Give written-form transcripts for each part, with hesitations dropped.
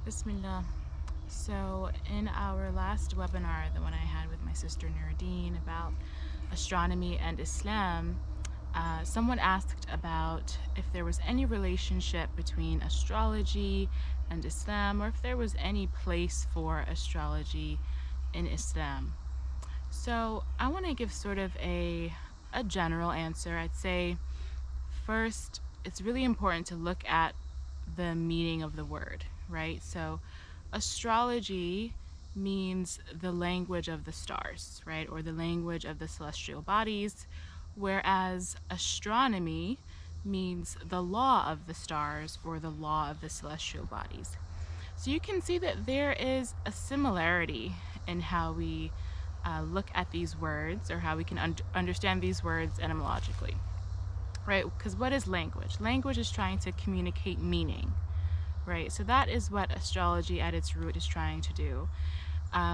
Bismillah. So in our last webinar, the one I had with my sister Nuruddin about astronomy and Islam, someone asked about if there was any relationship between astrology and Islam, or if there was any place for astrology in Islam. So I want to give sort of a general answer. I'd say first, it's really important to look at the meaning of the word, right? So astrology means the language of the stars, right? Or the language of the celestial bodies, whereas astronomy means the law of the stars or the law of the celestial bodies. So you can see that there is a similarity in how we look at these words, or how we can understand these words etymologically, right? Because what is language? Language is trying to communicate meaning, right? So that is what astrology at its root is trying to do.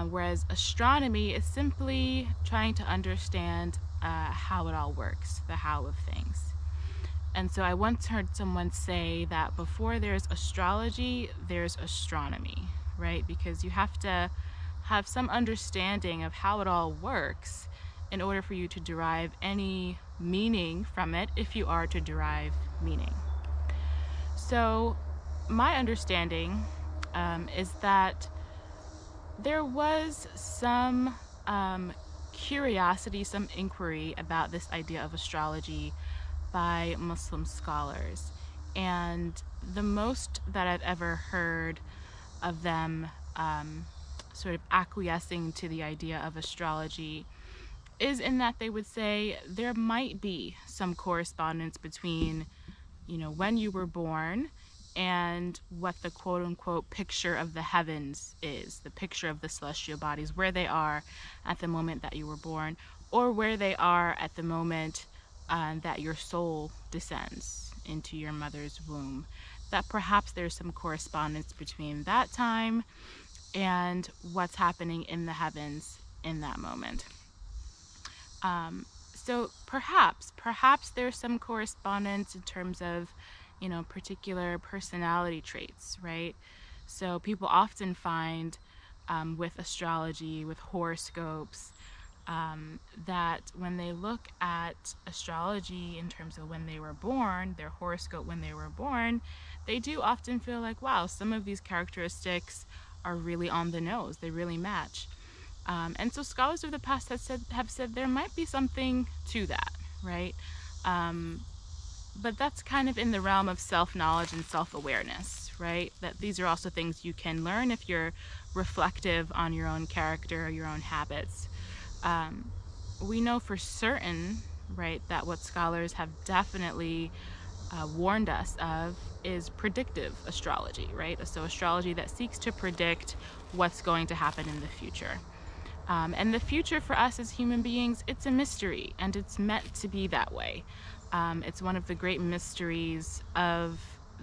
Whereas astronomy is simply trying to understand how it all works, the how of things. And so I once heard someone say that before there's astrology, there's astronomy, right? Because you have to have some understanding of how it all works in order for you to derive any meaning from it, if you are to derive meaning. So my understanding is that there was some curiosity, some inquiry about this idea of astrology by Muslim scholars, and the most that I've ever heard of them sort of acquiescing to the idea of astrology is in that they would say there might be some correspondence between, when you were born and what the quote-unquote picture of the heavens is, the picture of the celestial bodies, where they are at the moment that you were born, or where they are at the moment that your soul descends into your mother's womb. That perhaps there's some correspondence between that time and what's happening in the heavens in that moment. So perhaps there's some correspondence in terms of, particular personality traits, right? So people often find with astrology, with horoscopes, that when they look at astrology in terms of when they were born, their horoscope when they were born, they do often feel like, wow, some of these characteristics are really on the nose, they really match. And so scholars of the past have said there might be something to that, right? But that's kind of in the realm of self-knowledge and self-awareness, right? That these are also things you can learn if you're reflective on your own character or your own habits. We know for certain, right, that what scholars have definitely warned us of is predictive astrology, right? So astrology that seeks to predict what's going to happen in the future. And the future for us as human beings, it's a mystery, and it's meant to be that way. It's one of the great mysteries of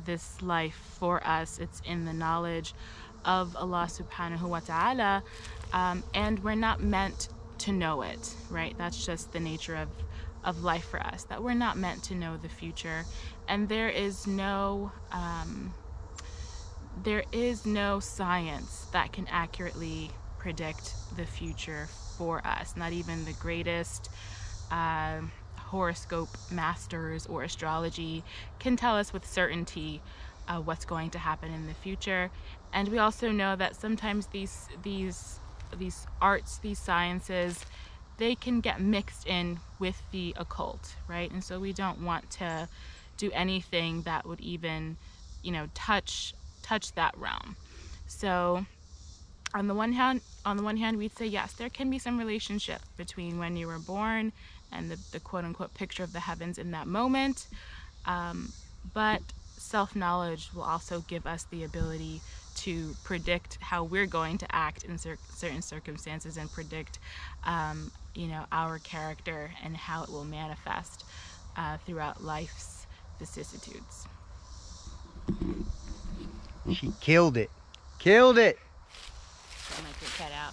this life for us. It's in the knowledge of Allah subhanahu wa ta'ala, and we're not meant to know it, right? That's just the nature of life for us, that we're not meant to know the future. And there is no science that can accurately predict the future for us. Not even the greatest horoscope masters or astrology can tell us with certainty what's going to happen in the future. And we also know that sometimes these arts, these sciences, they can get mixed in with the occult, right? And so we don't want to do anything that would even, touch that realm. So on the one hand, we'd say yes, there can be some relationship between when you were born and the quote-unquote picture of the heavens in that moment. But self-knowledge will also give us the ability to predict how we're going to act in certain circumstances, and predict, our character and how it will manifest throughout life's vicissitudes. She killed it. Killed it. I might get cut out.